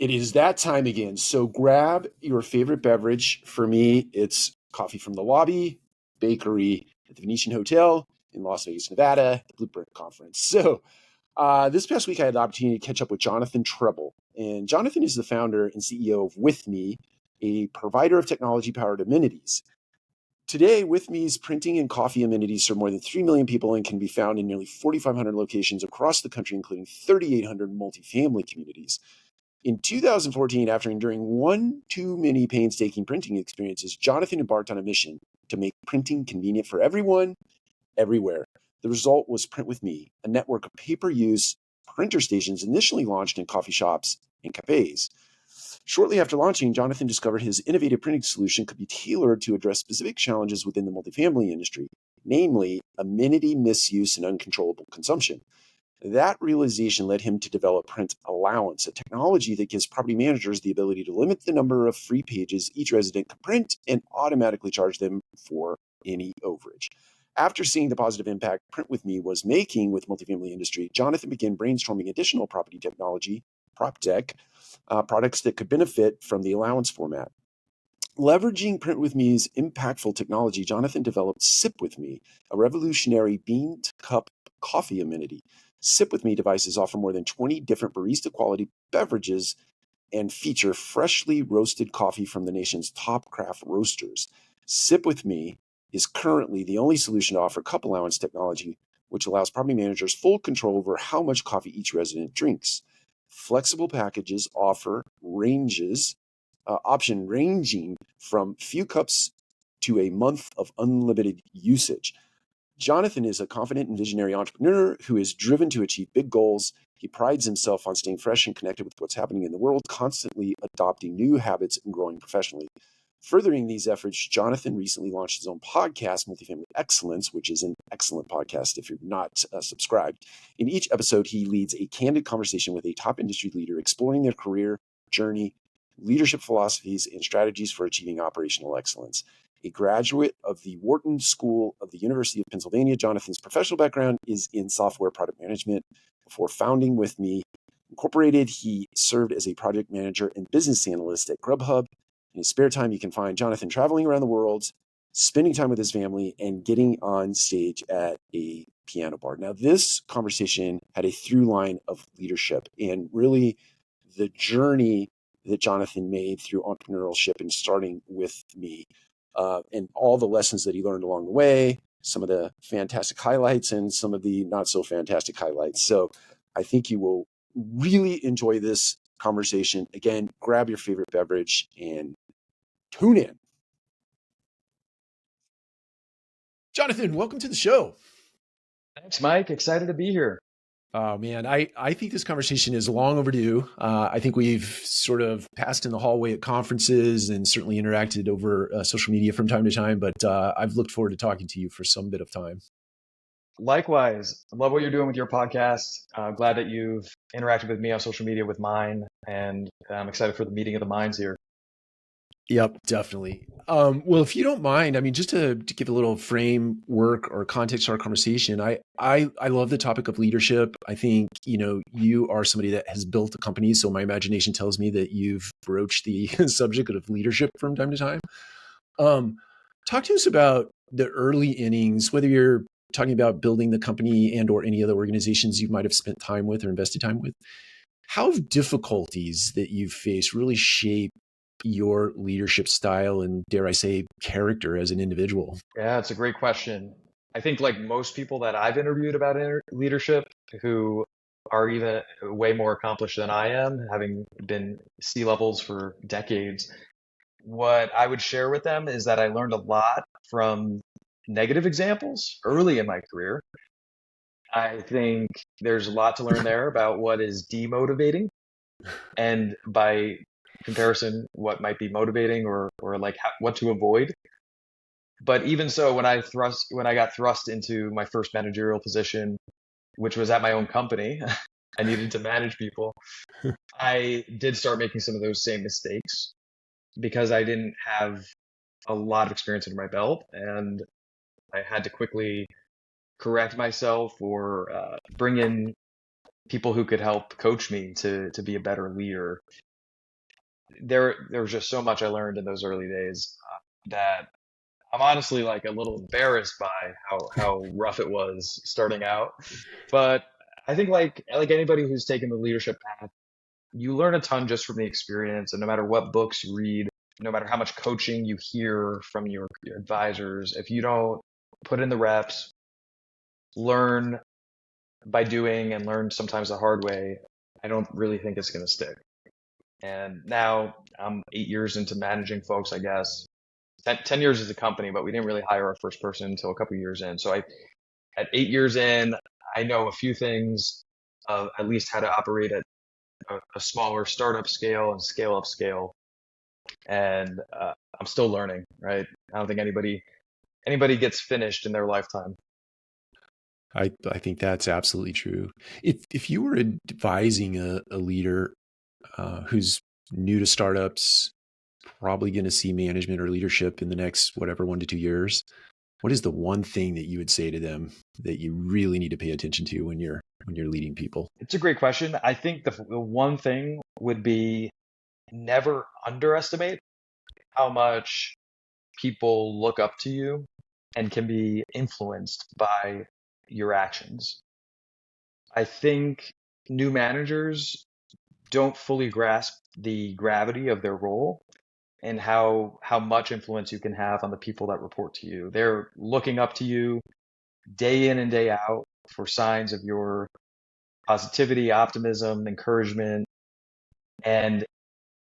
It is that time again. So grab your favorite beverage. For me, it's coffee from the lobby, bakery at the Venetian Hotel in Las Vegas, Nevada, the Blueprint Conference. So this past week, I had the opportunity to catch up with Jonathan Treble. And Jonathan is the founder and CEO of PrintWithMe, a provider of technology-powered amenities. Today, PrintWithMe's printing and coffee amenities serve more than 3 million people and can be found in nearly 4,500 locations across the country, including 3,800 multifamily communities. In 2014, after enduring one too many painstaking printing experiences, Jonathan embarked on a mission to make printing convenient for everyone, everywhere. The result was PrintWithMe, a network of pay-per-use printer stations initially launched in coffee shops and cafes. Shortly after launching, Jonathan discovered his innovative printing solution could be tailored to address specific challenges within the multifamily industry, namely amenity misuse and uncontrollable consumption. That realization led him to develop Print Allowance, a technology that gives property managers the ability to limit the number of free pages each resident can print and automatically charge them for any overage. After seeing the positive impact PrintWithMe was making with multifamily industry, Jonathan began brainstorming additional property technology, PropTech, products that could benefit from the allowance format. Leveraging PrintWithMe's impactful technology, Jonathan developed SipWithMe, a revolutionary bean-to-cup coffee amenity. SipWithMe devices offer more than 20 different barista-quality beverages and feature freshly roasted coffee from the nation's top craft roasters. SipWithMe is currently the only solution to offer cup allowance technology, which allows property managers full control over how much coffee each resident drinks. Flexible packages offer option ranging from few cups to a month of unlimited usage. Jonathan is a confident and visionary entrepreneur who is driven to achieve big goals. He prides himself on staying fresh and connected with what's happening in the world, constantly adopting new habits and growing professionally. Furthering these efforts, Jonathan recently launched his own podcast, Multifamily Excellence, which is an excellent podcast if you're not subscribed. In each episode, he leads a candid conversation with a top industry leader, exploring their career, journey, leadership philosophies, and strategies for achieving operational excellence. A graduate of the Wharton School of the University of Pennsylvania, Jonathan's professional background is in software product management. Before founding PrintWithMe Incorporated, he served as a project manager and business analyst at Grubhub. In his spare time, you can find Jonathan traveling around the world, spending time with his family, and getting on stage at a piano bar. Now, this conversation had a through line of leadership and really the journey that Jonathan made through entrepreneurship and starting with me, and all the lessons that he learned along the way, some of the fantastic highlights and some of the not so fantastic highlights. So I think you will really enjoy this conversation. Again, grab your favorite beverage and tune in. Jonathan, welcome to the show. Thanks, Mike. Excited to be here. Oh, man, I think this conversation is long overdue. I think we've sort of passed in the hallway at conferences and certainly interacted over social media from time to time, but I've looked forward to talking to you for some bit of time. Likewise. I love what you're doing with your podcast. Glad that you've interacted with me on social media with mine, and I'm excited for the meeting of the minds here. Yep, definitely. Well, if you don't mind, I mean, just to give a little framework or context to our conversation, I love the topic of leadership. I think, you are somebody that has built a company. So my imagination tells me that you've broached the subject of leadership from time to time. Talk to us about the early innings, whether you're talking about building the company and or any other organizations you might have spent time with or invested time with. How have difficulties that you've faced really shaped your leadership style and, dare I say, character as an individual? Yeah, it's a great question. I think like most people that I've interviewed about leadership who are even way more accomplished than I am, having been C-levels for decades, what I would share with them is that I learned a lot from negative examples early in my career. I think there's a lot to learn there about what is demotivating, and by comparison, what might be motivating or like what to avoid. But even so, when I got thrust into my first managerial position, which was at my own company, I needed to manage people. I did start making some of those same mistakes because I didn't have a lot of experience under my belt, and I had to quickly correct myself or bring in people who could help coach me to be a better leader. there was just so much I learned in those early days that I'm honestly like a little embarrassed by how rough it was starting out. But I think like anybody who's taken the leadership path, you learn a ton just from the experience, and no matter what books you read, no matter how much coaching you hear from your advisors, if you don't put in the reps, learn by doing and learn sometimes the hard way, I don't really think it's going to stick. And now I'm 8 years into managing folks, I guess. 10 years as a company, but we didn't really hire our first person until a couple years in. So at 8 years in, I know a few things, at least how to operate at a smaller startup scale and scale up scale. And I'm still learning, right? I don't think anybody gets finished in their lifetime. I think that's absolutely true. If you were advising a leader who's new to startups, probably going to see management or leadership in the next whatever 1 to 2 years, what is the one thing that you would say to them that you really need to pay attention to when you're leading people? It's a great question. I think the one thing would be never underestimate how much people look up to you and can be influenced by your actions. I think new managers don't fully grasp the gravity of their role and how much influence you can have on the people that report to you. They're looking up to you day in and day out for signs of your positivity, optimism, encouragement, and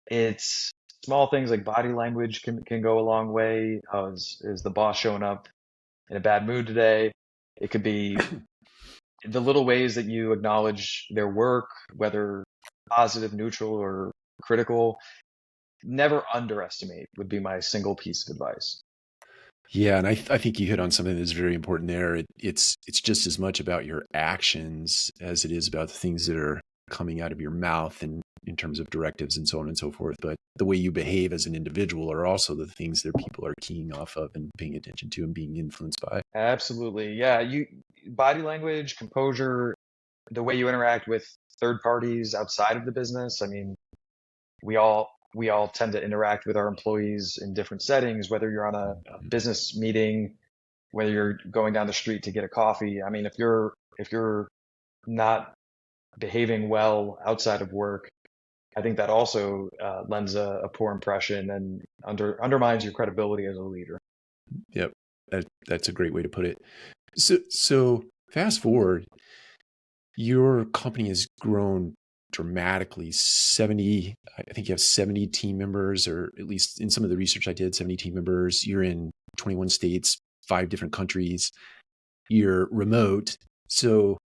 it's small things like body language can go a long way. Is the boss showing up in a bad mood today? It could be the little ways that you acknowledge their work, whether positive, neutral, or critical. Never underestimate would be my single piece of advice. Yeah, and I think you hit on something that's very important there. It's just as much about your actions as it is about the things that are coming out of your mouth and in terms of directives and so on and so forth. But the way you behave as an individual are also the things that people are keying off of and paying attention to and being influenced by. Absolutely. Yeah, you body language, composure, the way you interact with third parties outside of the business. I mean, we all tend to interact with our employees in different settings, whether you're on a business meeting, whether you're going down the street to get a coffee. I mean, if you're not behaving well outside of work, I think that also lends a poor impression and undermines your credibility as a leader. Yep, that's a great way to put it. So fast forward, your company has grown dramatically. I think you have 70 team members, or at least in some of the research I did, 70 team members. You're in 21 states, 5 different countries. You're remote. So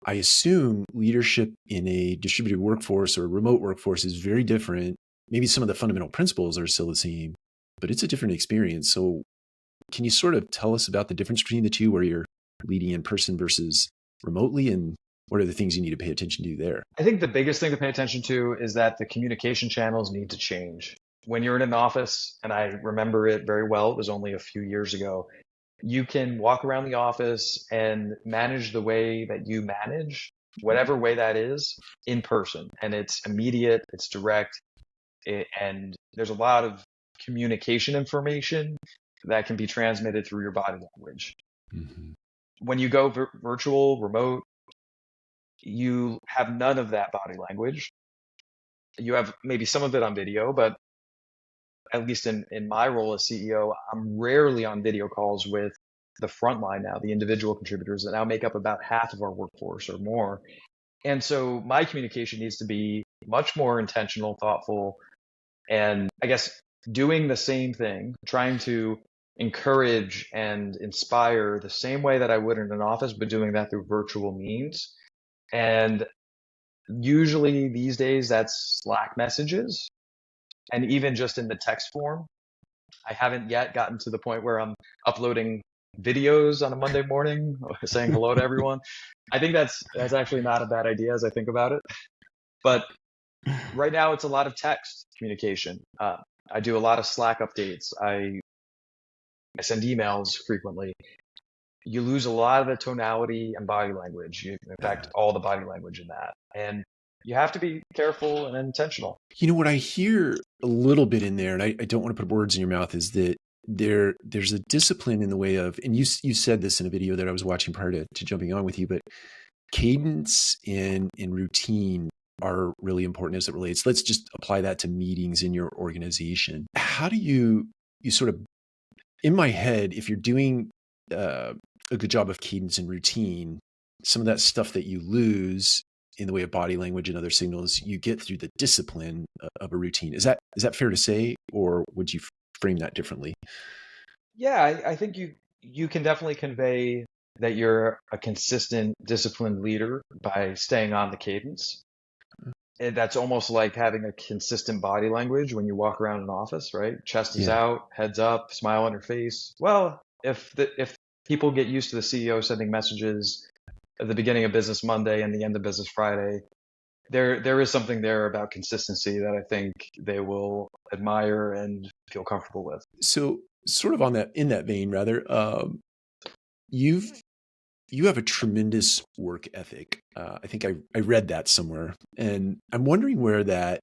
I assume leadership in a distributed workforce or remote workforce is very different. Maybe some of the fundamental principles are still the same, but it's a different experience. So can you sort of tell us about the difference between the two, where you're leading in person versus remotely, and what are the things you need to pay attention to there? I think the biggest thing to pay attention to is that the communication channels need to change. When you're in an office, and I remember it very well, it was only a few years ago, you can walk around the office and manage the way that you manage, whatever way that is, in person. And it's immediate, it's direct, and there's a lot of communication information that can be transmitted through your body language. Mm-hmm. When you go virtual, remote, you have none of that body language. You have maybe some of it on video, but at least in my role as CEO, I'm rarely on video calls with the frontline now, the individual contributors that now make up about half of our workforce or more. And so my communication needs to be much more intentional, thoughtful, and I guess doing the same thing, trying to encourage and inspire the same way that I would in an office, but doing that through virtual means. And usually these days that's Slack messages. And even just in the text form, I haven't yet gotten to the point where I'm uploading videos on a Monday morning saying hello to everyone. I think that's actually not a bad idea as I think about it. But right now it's a lot of text communication. I do a lot of Slack updates. I send emails frequently. You lose a lot of the tonality and body language. In fact, all the body language in that. And you have to be careful and intentional. What I hear a little bit in there, and I don't want to put words in your mouth, is that there's a discipline in the way of, and you said this in a video that I was watching prior to jumping on with you, but cadence and routine are really important as it relates. Let's just apply that to meetings in your organization. How do you sort of, in my head, if you're doing a good job of cadence and routine, some of that stuff that you lose in the way of body language and other signals, you get through the discipline of a routine. Is that fair to say, or would you frame that differently? Yeah, I think you can definitely convey that you're a consistent, disciplined leader by staying on the cadence. And that's almost like having a consistent body language when you walk around an office, right? Chest is Yeah. out, heads up, smile on your face. Well, if people get used to the CEO sending messages at the beginning of business Monday and the end of business Friday, there is something there about consistency that I think they will admire and feel comfortable with. So sort of in that vein, rather, you've you have a tremendous work ethic. I think I read that somewhere, and I'm wondering where that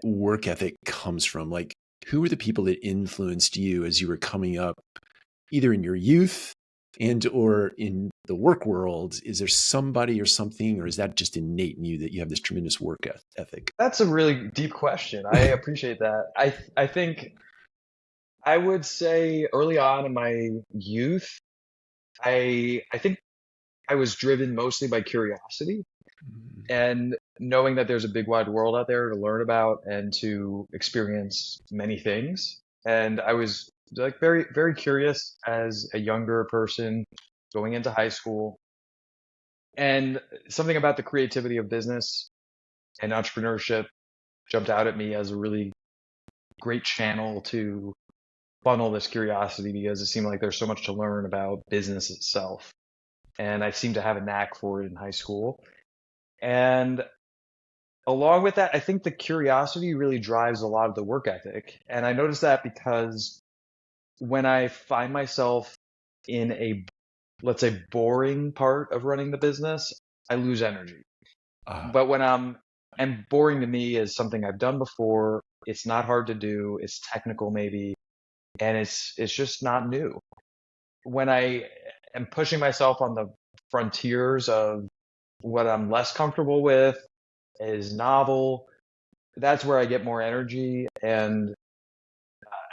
work ethic comes from. Like, who were the people that influenced you as you were coming up, either in your youth and or in the work world? Is there somebody or something, or is that just innate in you that you have this tremendous work ethic? That's a really deep question. I appreciate that. I think I would say early on in my youth, I think I was driven mostly by curiosity and knowing that there's a big wide world out there to learn about and to experience many things. And I was like very curious as a younger person going into high school. And something about the creativity of business and entrepreneurship jumped out at me as a really great channel to funnel this curiosity because it seemed like there's so much to learn about business itself. And I seemed to have a knack for it in high school. And along with that, I think the curiosity really drives a lot of the work ethic. And I noticed that because when I find myself in a, let's say, boring part of running the business, I lose energy. Uh, But and boring to me is something I've done before. It's not hard to do. It's technical maybe, and it's just not new. When I am pushing myself on the frontiers of what I'm less comfortable with is novel, that's where I get more energy and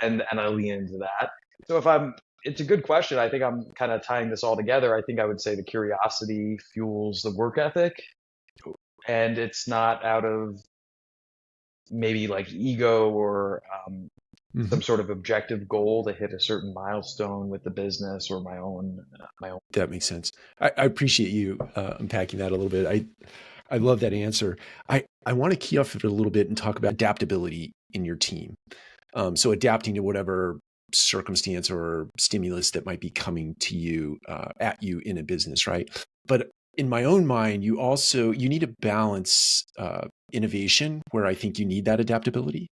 I lean into that. So it's a good question. I think I'm kind of tying this all together. I think I would say the curiosity fuels the work ethic, and it's not out of maybe like ego or some sort of objective goal to hit a certain milestone with the business or my own. that makes sense. I appreciate you unpacking that a little bit. I love that answer. I want to key off it a little bit and talk about adaptability in your team. So adapting to whatever circumstance or stimulus that might be coming to you at you in a business, right? But in my own mind, you need to balance innovation, where I think you need that adaptability,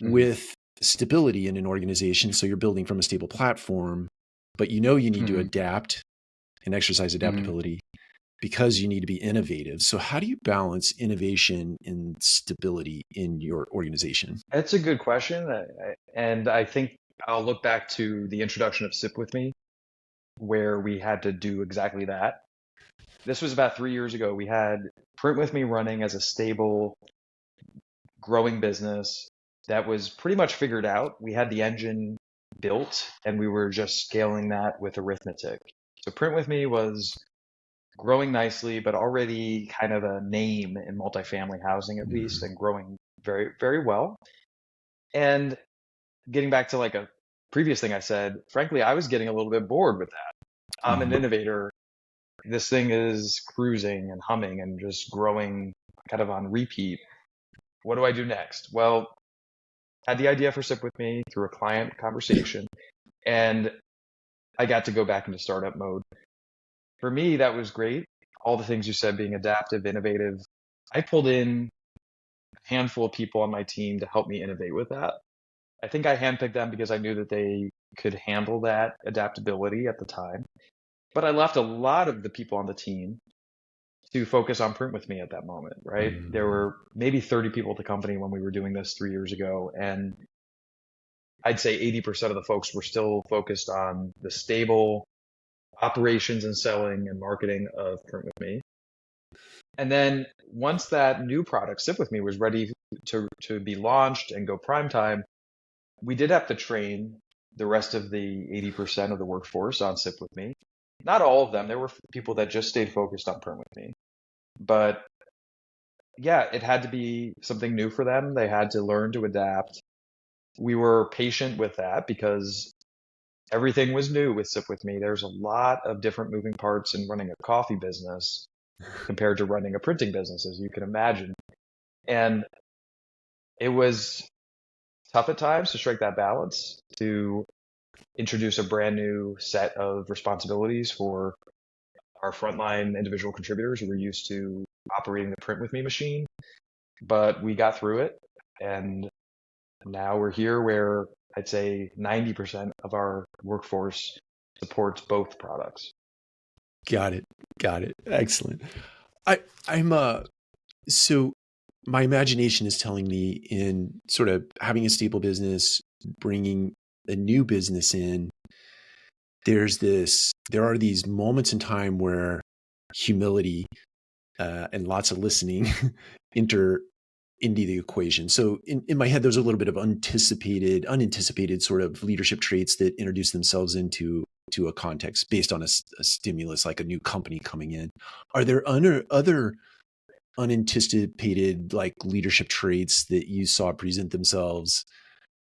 Mhm. with stability in an organization. So you're building from a stable platform, but you need to Mhm. adapt and exercise Mhm. adaptability because you need to be innovative. So how do you balance innovation and stability in your organization? That's a good question, and I think I'll look back to the introduction of Sip with Me, where we had to do exactly that. This was about 3 years ago. We had Print with Me running as a stable, growing business that was pretty much figured out. We had the engine built, and we were just scaling that with arithmetic. So Print with Me was growing nicely, but already kind of a name in multifamily housing at least, Mhm. and growing very well. And getting back to like a previous thing I said, frankly, I was getting a little bit bored with that. I'm an Mhm. innovator. This thing is cruising and humming and just growing kind of on repeat. What do I do next? Well, had the idea for Sip with Me through a client conversation, and I got to go back into startup mode. For me, that was great. All the things you said, being adaptive, innovative. I pulled in a handful of people on my team to help me innovate with that. I think I handpicked them because I knew that they could handle that adaptability at the time. But I left a lot of the people on the team to focus on Print with Me at that moment, right? There Mm. were maybe 30 people at the company when we were doing this 3 years ago. And I'd say 80% of the folks were still focused on the stable operations and selling and marketing of Print with Me. And then once that new product, Sip with Me, was ready to be launched and go prime time, we did have to train the rest of the 80% of the workforce on Sip with Me. Not all of them. There were people that just stayed focused on Print with Me. But yeah, it had to be something new for them. They had to learn to adapt. We were patient with that because everything was new with Sip with Me. There's a lot of different moving parts in running a coffee business compared to running a printing business, as you can imagine. And it was tough at times to strike that balance, to introduce a brand new set of responsibilities for our frontline individual contributors who were used to operating the Print with Me machine. But we got through it. And now we're here where I'd say 90% of our workforce supports both products. Got it. Got it. Excellent. I'm so my imagination is telling me in sort of having a stable business, bringing a new business in, there are these moments in time where humility and lots of listening enter into the equation. So in my head, there's a little bit of unanticipated sort of leadership traits that introduce themselves into a context based on a stimulus, like a new company coming in. Are there other unanticipated like leadership traits that you saw present themselves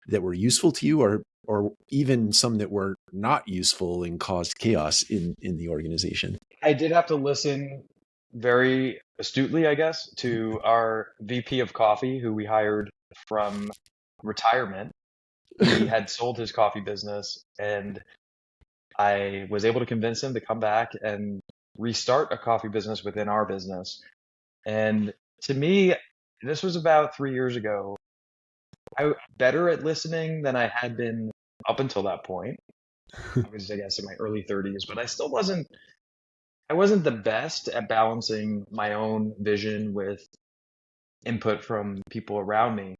that were useful to you, or even some that were not useful and caused chaos in the organization? I did have to listen very astutely, I guess, to our VP of coffee, who we hired from retirement. He had sold his coffee business, and I was able to convince him to come back and restart a coffee business within our business. And to me, this was about 3 years ago. I was better at listening than I had been up until that point. I was, I guess, in my early 30s, but I wasn't the best at balancing my own vision with input from people around me.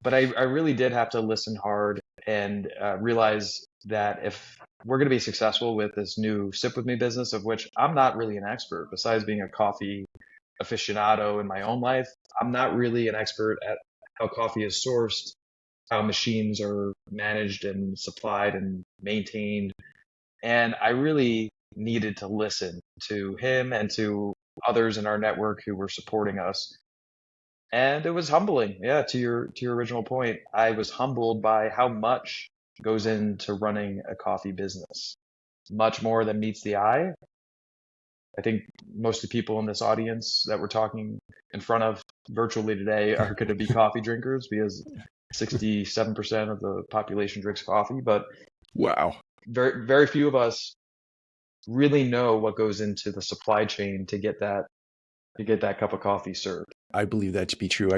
But I really did have to listen hard and realize that if we're going to be successful with this new Sip With Me business, of which I'm not really an expert, besides being a coffee aficionado in my own life, I'm not really an expert at how coffee is sourced, how machines are managed and supplied and maintained. And I really needed to listen to him and to others in our network who were supporting us. And it was humbling. Yeah, to your original point, I was humbled by how much goes into running a coffee business. Much more than meets the eye. I think most of the people in this audience that we're talking in front of virtually today are going to be coffee drinkers because 67% of the population drinks coffee, but Wow. very, very few of us really know what goes into the supply chain to get that cup of coffee served. I believe that to be true.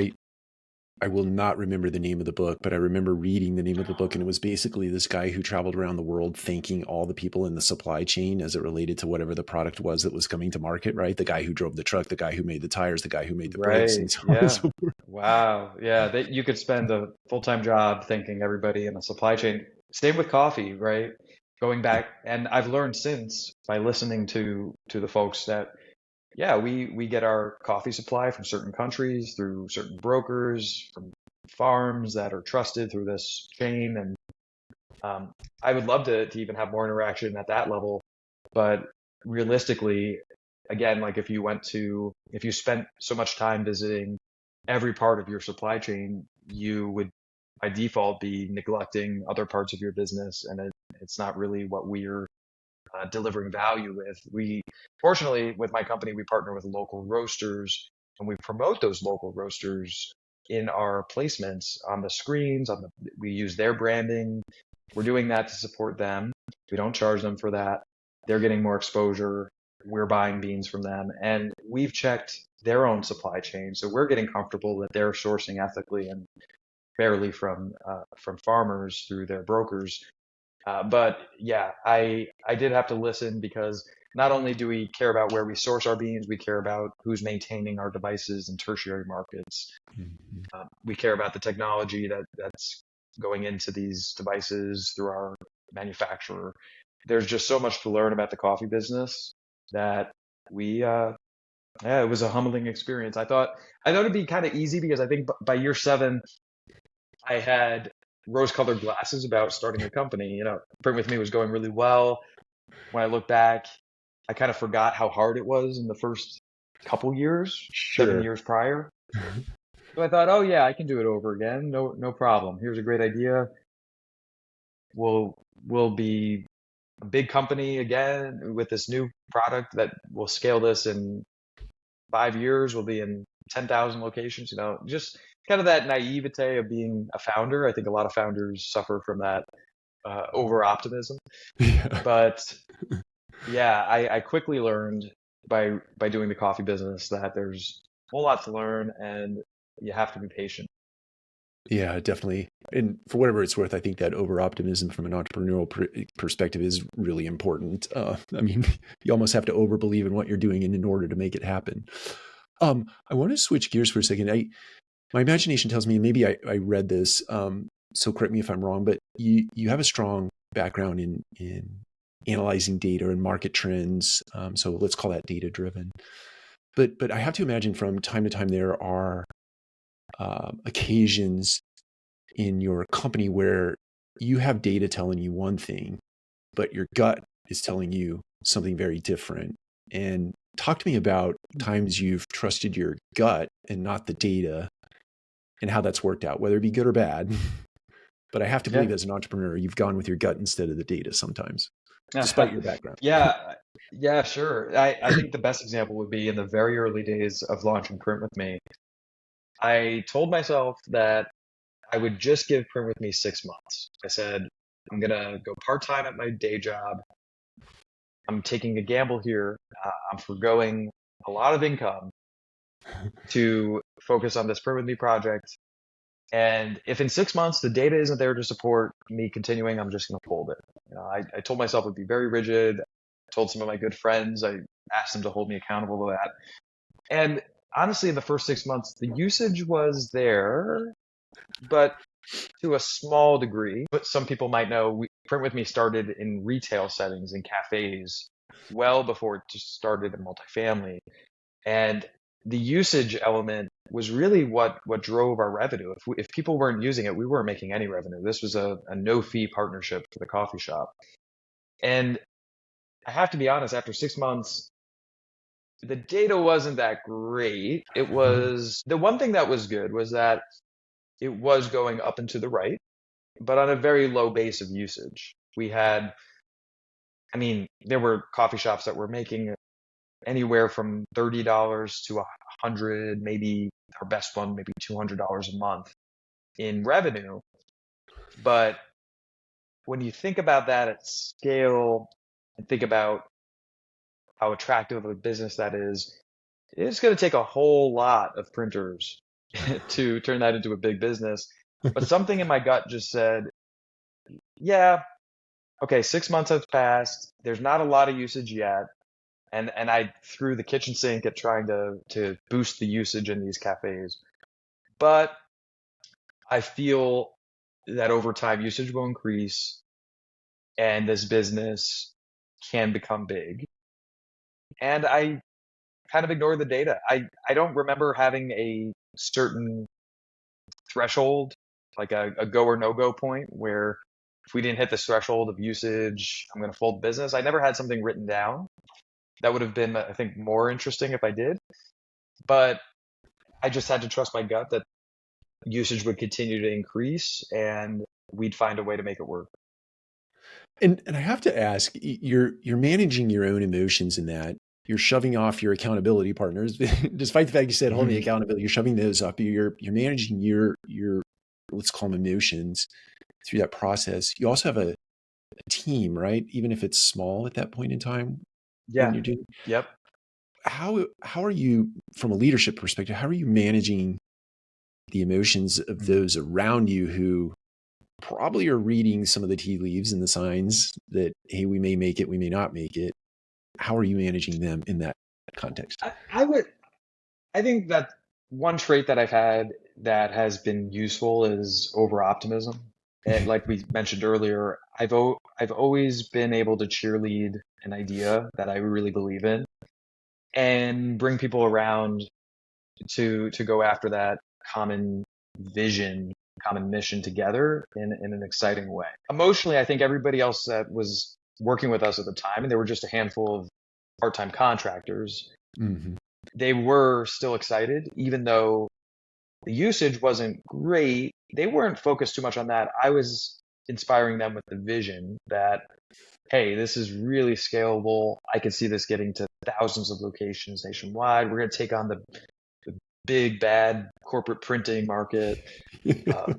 I will not remember the name of the book, but I remember reading the name of the book, and it was basically this guy who traveled around the world thanking all the people in the supply chain as it related to whatever the product was that was coming to market, right? The guy who drove the truck, the guy who made the tires, the guy who made the brakes, Right. and so on and Yeah. so forth. Wow. Yeah. That you could spend a full-time job thanking everybody in the supply chain. Same with coffee, right? Going Yeah. back, and I've learned since by listening to the folks that, yeah, we get our coffee supply from certain countries through certain brokers, from farms that are trusted through this chain. And I would love to even have more interaction at that level. But realistically, again, like if you spent so much time visiting every part of your supply chain, you would by default be neglecting other parts of your business. And it's not really what we're delivering value with. Fortunately, with my company, we partner with local roasters and we promote those local roasters in our placements on the screens, we use their branding. We're doing that to support them. We don't charge them for that. They're getting more exposure. We're buying beans from them, and we've checked their own supply chain. So we're getting comfortable that they're sourcing ethically and fairly from farmers through their brokers. But yeah, I did have to listen because not only do we care about where we source our beans, we care about who's maintaining our devices in tertiary markets. Mhm. We care about the technology that's going into these devices through our manufacturer. There's just so much to learn about the coffee business that yeah, it was a humbling experience. I thought it'd be kind of easy because I think by year 7, I had rose-colored glasses about starting a company. Print with Me was going really well. When I look back, I kind of forgot how hard it was in the first couple years, 7 Sure. years prior. So I thought, oh yeah, I can do it over again. No problem. Here's a great idea. We'll be a big company again with this new product that will scale this in 5 years. We'll be in 10,000 locations. Just kind of that naivete of being a founder. I think a lot of founders suffer from that over optimism. Yeah. But yeah, I quickly learned by doing the coffee business that there's a whole lot to learn and you have to be patient. Yeah, definitely. And for whatever it's worth, I think that over optimism from an entrepreneurial perspective is really important. I mean, you almost have to over believe in what you're doing in order to make it happen. I want to switch gears for a second. My imagination tells me, maybe I read this, so correct me if I'm wrong, but you have a strong background in analyzing data and market trends. So let's call that data driven. But I have to imagine from time to time there are occasions in your company where you have data telling you one thing, but your gut is telling you something very different. And talk to me about times you've trusted your gut and not the data, and how that's worked out, whether it be good or bad. But I have to Yeah. believe as an entrepreneur, you've gone with your gut instead of the data sometimes, despite your background. Yeah, yeah, sure. I think the best example would be in the very early days of launching Print with Me. I told myself that I would just give Print with Me 6 months. I said, I'm gonna go part-time at my day job. I'm taking a gamble here. I'm foregoing a lot of income to focus on this Print with Me project. And if in 6 months the data isn't there to support me continuing, I'm just going to hold it. I told myself it would be very rigid. I told some of my good friends, I asked them to hold me accountable to that. And honestly, in the first 6 months, the usage was there, but to a small degree. But some people might know, Print with Me started in retail settings, in cafes, well before it just started in multifamily. And the usage element was really what drove our revenue. If people weren't using it, we weren't making any revenue. This was a no fee partnership for the coffee shop. And I have to be honest, after 6 months, the data wasn't that great. It was the one thing that was good was that it was going up and to the right, but on a very low base of usage. There were coffee shops that were making anywhere from $30 to 100, maybe our best one, maybe $200 a month in revenue. But when you think about that at scale and think about how attractive of a business that is, it's going to take a whole lot of printers to turn that into a big business. But something in my gut just said, yeah, okay, 6 months have passed. There's not a lot of usage yet. And I threw the kitchen sink at trying to boost the usage in these cafes. But I feel that over time usage will increase and this business can become big. And I kind of ignore the data. I don't remember having a certain threshold, like a go or no go point where if we didn't hit this threshold of usage, I'm going to fold the business. I never had something written down. That would have been, I think, more interesting if I did. But I just had to trust my gut that usage would continue to increase and we'd find a way to make it work. And I have to ask, you're managing your own emotions in that. You're shoving off your accountability partners, despite the fact you said hold me accountable. You're shoving those up. You're managing your let's call them emotions through that process. You also have a team, right? Even if it's small at that point in time when Yeah. you're doing. Yep. How are you, from a leadership perspective, how are you managing the emotions of those around you who probably are reading some of the tea leaves and the signs that, hey, we may make it, we may not make it, how are you managing them in that context? I think that one trait that I've had that has been useful is over optimism. And like we mentioned earlier, I've always been able to cheerlead an idea that I really believe in and bring people around to go after that common vision, common mission together in an exciting way. Emotionally, I think everybody else that was working with us at the time, and there were just a handful of part-time contractors, Mm-hmm. they were still excited, even though the usage wasn't great. They weren't focused too much on that. I was inspiring them with the vision that, hey, this is really scalable. I can see this getting to thousands of locations nationwide. We're going to take on the big bad corporate printing market,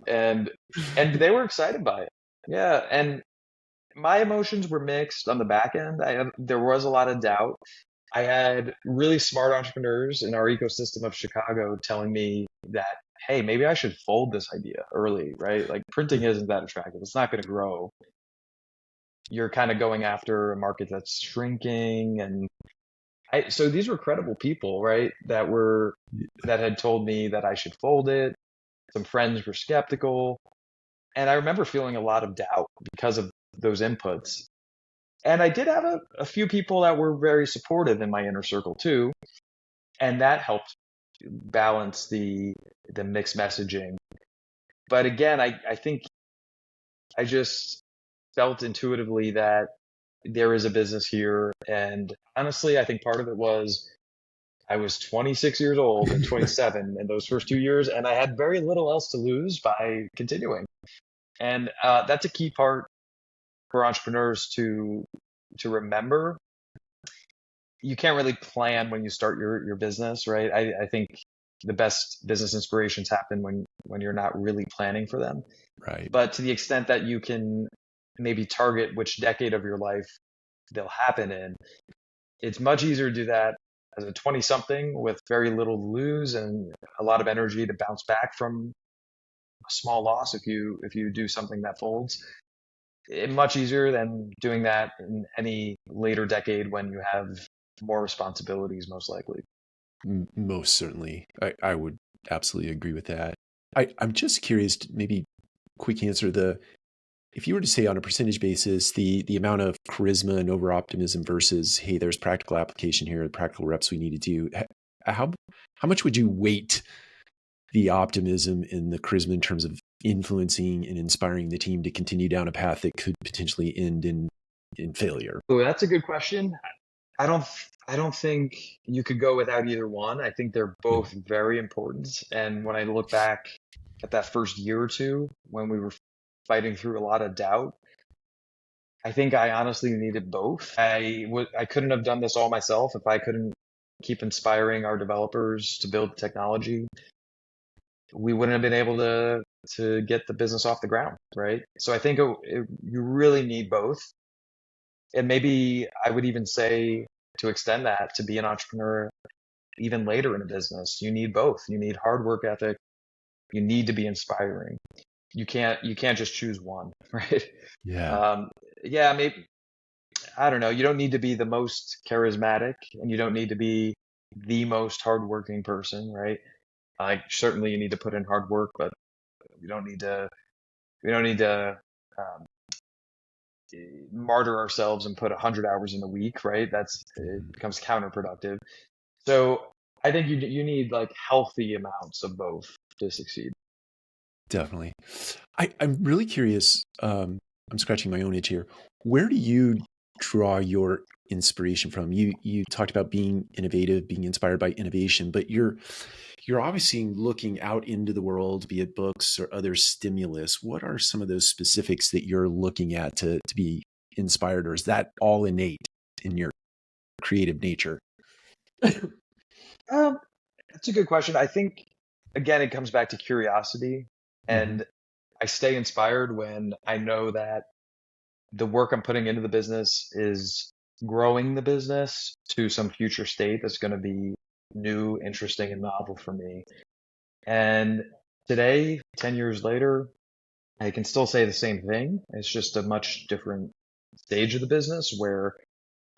and they were excited by it. Yeah, and my emotions were mixed on the back end. There was a lot of doubt. I had really smart entrepreneurs in our ecosystem of Chicago telling me that, hey, maybe I should fold this idea early, right? Like printing isn't that attractive. It's not going to grow. You're kind of going after a market that's shrinking. And so these were credible people, right? That had told me that I should fold it. Some friends were skeptical. And I remember feeling a lot of doubt because of those inputs. And I did have a few people that were very supportive in my inner circle too. And that helped balance the mixed messaging. But again, I think I just felt intuitively that there is a business here. And honestly, I think part of it was I was 26 years old and 27 in those first 2 years, and I had very little else to lose by continuing. And that's a key part for entrepreneurs to remember. You can't really plan when you start your business, right? I think the best business inspirations happen when you're not really planning for them. Right. But to the extent that you can maybe target which decade of your life they'll happen in, it's much easier to do that as a 20 something with very little to lose and a lot of energy to bounce back from a small loss if you do something that folds. Much easier than doing that in any later decade when you have more responsibilities, most likely. Most certainly. I would absolutely agree with that. I'm just curious, maybe quick answer, if you were to say on a percentage basis, the amount of charisma and over optimism versus, hey, there's practical application here, the practical reps we need to do, how much would you weight the optimism and the charisma in terms of influencing and inspiring the team to continue down a path that could potentially end in failure? Oh, that's a good question. I don't I don't think you could go without either one. I think they're Yeah. both very important. And when I look back at that first year or two when we were fighting through a lot of doubt, I think I honestly needed both. I couldn't have done this all myself if I couldn't keep inspiring our developers to build technology. We wouldn't have been able to get the business off the ground, right? So I think you really need both. And maybe I would even say to extend that to be an entrepreneur even later in a business, you need both. You need hard work ethic. You need to be inspiring. You can't just choose one, right? Yeah. Um, yeah, maybe I don't know. You don't need to be the most charismatic, and you don't need to be the most hardworking person, right? Like certainly you need to put in hard work, but we don't need to we don't need to um, martyr ourselves and put 100 hours in a week, right? It becomes counterproductive. So I think you need like healthy amounts of both to succeed. Definitely. I'm really curious. I'm scratching my own itch here. Where do you draw your inspiration from? You talked about being innovative, being inspired by innovation, but you're obviously looking out into the world, be it books or other stimulus. What are some of those specifics that you're looking at to be inspired, or is that all innate in your creative nature? Um, that's a good question. I think again it comes back to curiosity, Hmm. and I stay inspired when I know that the work I'm putting into the business is growing the business to some future state that's going to be new, interesting, and novel for me. And today, 10 years later, I can still say the same thing. It's just a much different stage of the business where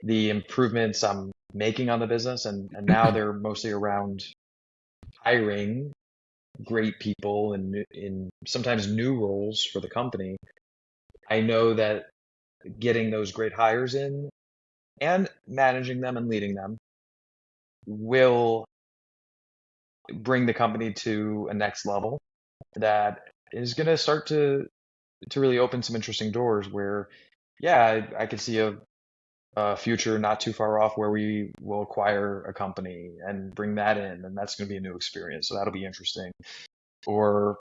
the improvements I'm making on the business, and now they're mostly around hiring great people and in sometimes new roles for the company. I know that getting those great hires in and managing them and leading them will bring the company to a next level that is going to start to really open some interesting doors where, yeah, I could see a future not too far off where we will acquire a company and bring that in, and that's going to be a new experience. So that'll be interesting. Or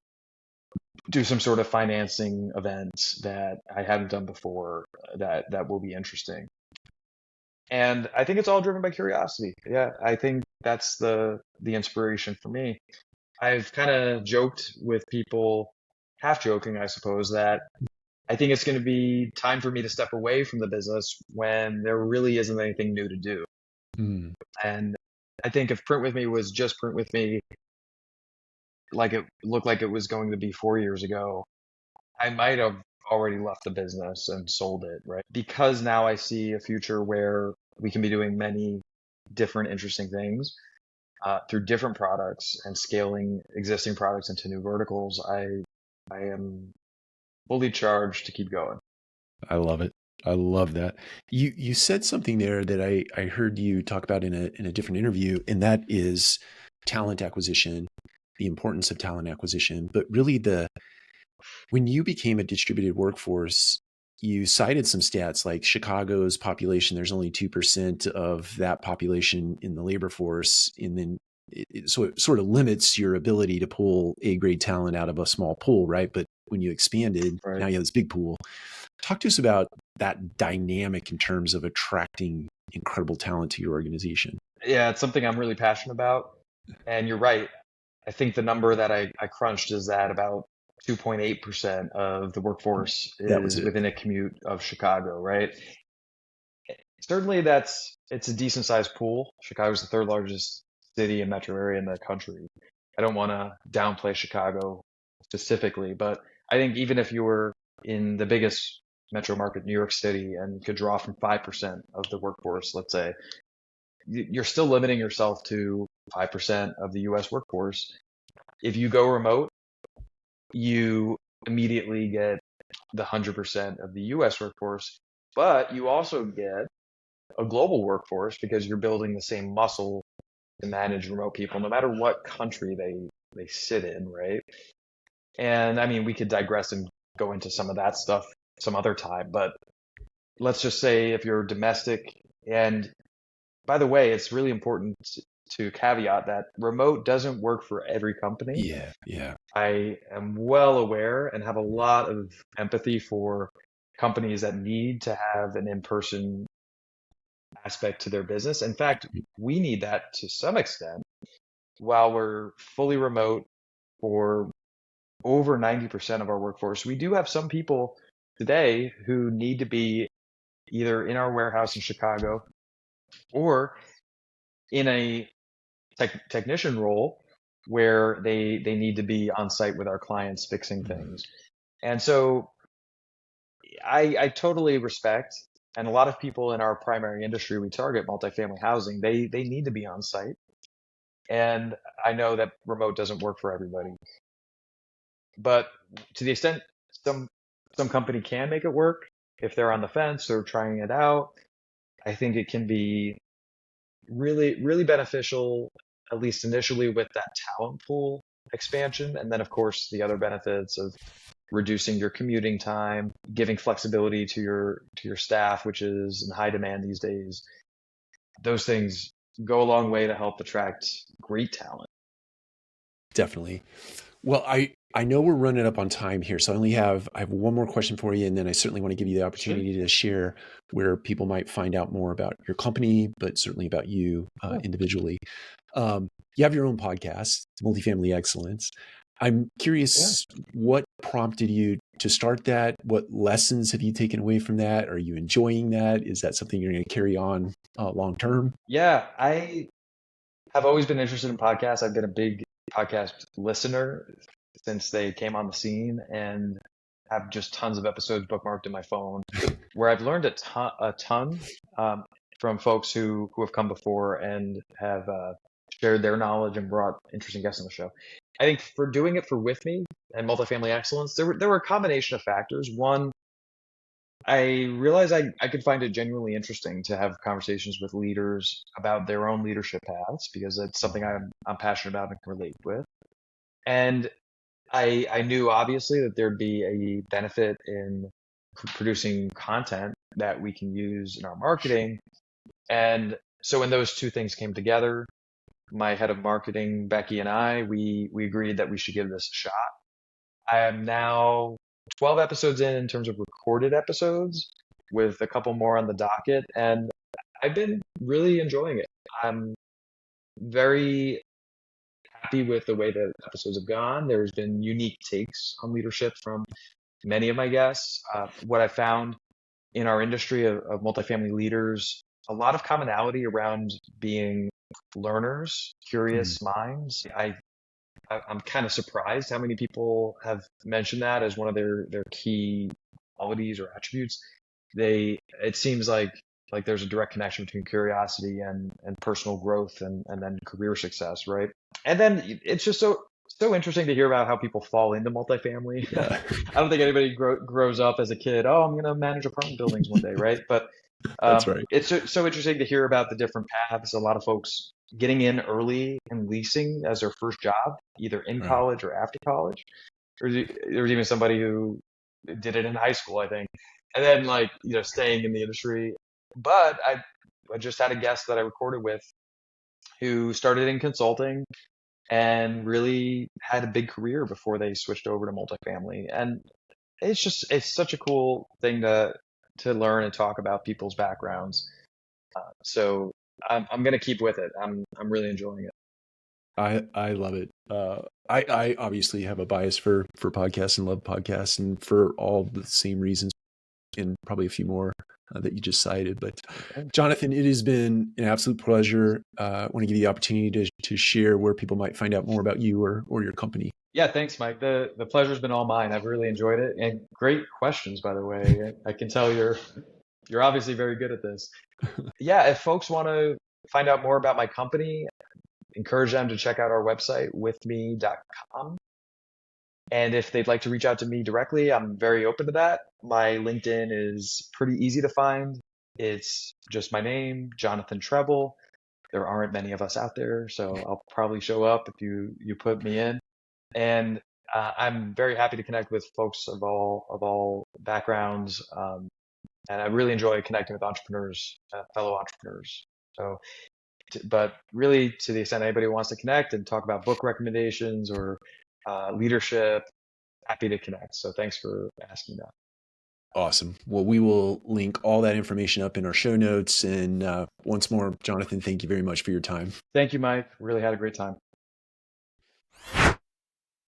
do some sort of financing event that I haven't done before that will be interesting. And I think it's all driven by curiosity. Yeah, I think that's the inspiration for me. I've kind of joked with people, half joking, I suppose, that I think it's going to be time for me to step away from the business when there really isn't anything new to do. Mm. And I think if Print With Me was just Print With Me, like it looked like it was going to be 4 years ago, I might have already left the business and sold it, right? Because now I see a future where we can be doing many different interesting things through different products and scaling existing products into new verticals. I am fully charged to keep going. I love it. I love that. You said something there that I heard you talk about in a different interview, and that is talent acquisition, the importance of talent acquisition. But really, when you became a distributed workforce, you cited some stats like Chicago's population. There's only 2% of that population in the labor force, and then so it sort of limits your ability to pull A-grade talent out of a small pool, right? But when you expanded, Right. now you have this big pool. Talk to us about that dynamic in terms of attracting incredible talent to your organization. Yeah, it's something I'm really passionate about. And you're right. I think the number that I crunched is that about 2.8% of the workforce That was is it. within a commute of Chicago, right? Certainly it's a decent sized pool. Chicago's the third largest city and metro area in the country. I don't want to downplay Chicago specifically, but I think even if you were in the biggest metro market, New York City, and could draw from 5% of the workforce, let's say, you're still limiting yourself to 5% of the US workforce. If you go remote, you immediately get the 100% of the US workforce, but you also get a global workforce because you're building the same muscle to manage remote people, no matter what country they sit in, right? And I mean, we could digress and go into some of that stuff some other time, but let's just say if you're domestic, and by the way, it's really important to caveat that remote doesn't work for every company. Yeah, yeah. I am well aware and have a lot of empathy for companies that need to have an in-person aspect to their business. In fact, we need that to some extent. While we're fully remote for over 90% of our workforce, we do have some people today who need to be either in our warehouse in Chicago or in a technician role where they need to be on site with our clients fixing things. And so I totally respect, and a lot of people in our primary industry we target, multifamily housing, they need to be on site. And I know that remote doesn't work for everybody. But to the extent some company can make it work, if they're on the fence or trying it out, I think it can be really, really beneficial, at least initially, with that talent pool expansion. And then, of course, the other benefits of reducing your commuting time, giving flexibility to your staff, which is in high demand these days. Those things go a long way to help attract great talent. Definitely. Well, I know we're running up on time here, so I have one more question for you, and then I certainly want to give you the Sure. opportunity to share where people might find out more about your company, but certainly about you individually. You have your own podcast, Multifamily Excellence. I'm Yeah. curious, what prompted you to start that? What lessons have you taken away from that? Are you enjoying that? Is that something you're going to carry on long term? Yeah, I have always been interested in podcasts. I've been a big podcast listener since they came on the scene and have just tons of episodes bookmarked in my phone where I've learned a ton. from folks who have come before and have shared their knowledge and brought interesting guests on the show. I think for doing it for With Me and Multifamily Excellence, there were a combination of factors. One, I realized I could find it genuinely interesting to have conversations with leaders about their own leadership paths because it's something I'm passionate about and can relate with. And I knew obviously that there'd be a benefit in producing content that we can use in our marketing. And so when those two things came together, my head of marketing, Becky, and we agreed that we should give this a shot. I am now 12 episodes in terms of recorded episodes, with a couple more on the docket, and I've been really enjoying it. I'm very happy with the way the episodes have gone. There's been unique takes on leadership from many of my guests. What I found in our industry of multifamily leaders, a lot of commonality around being learners, curious minds. I'm kind of surprised how many people have mentioned that as one of their key qualities or attributes. It seems like there's a direct connection between curiosity and personal growth and then career success, right? And then it's just so interesting to hear about how people fall into multifamily. Yeah. I don't think anybody grows up as a kid, oh, I'm going to manage apartment buildings one day, right? But That's right. it's so interesting to hear about the different paths. A lot of folks getting in early and leasing as their first job, either in college or after college. There was even somebody who did it in high school, I think, and then staying in the industry. But I just had a guest that I recorded with who started in consulting and really had a big career before they switched over to multifamily. And it's such a cool thing to learn and talk about people's backgrounds. So I'm going to keep with it. I'm really enjoying it. I love it. I obviously have a bias for podcasts and love podcasts, and for all the same reasons, and probably a few more that you just cited. But Jonathan, it has been an absolute pleasure. I want to give you the opportunity to share where people might find out more about you or your company. Yeah, thanks, Mike. The pleasure's been all mine. I've really enjoyed it, and great questions, by the way. I can tell you're obviously very good at this. Yeah, if folks want to find out more about my company, encourage them to check out our website, withme.com. And if they'd like to reach out to me directly, I'm very open to that. My LinkedIn is pretty easy to find. It's just my name, Jonathan Treble. There aren't many of us out there, so I'll probably show up if you put me in. And I'm very happy to connect with folks of all backgrounds. And I really enjoy connecting with entrepreneurs, fellow entrepreneurs. So, but really, to the extent anybody wants to connect and talk about book recommendations or leadership, happy to connect. So thanks for asking that. Awesome. Well, we will link all that information up in our show notes. And once more, Jonathan, thank you very much for your time. Thank you, Mike. Really had a great time.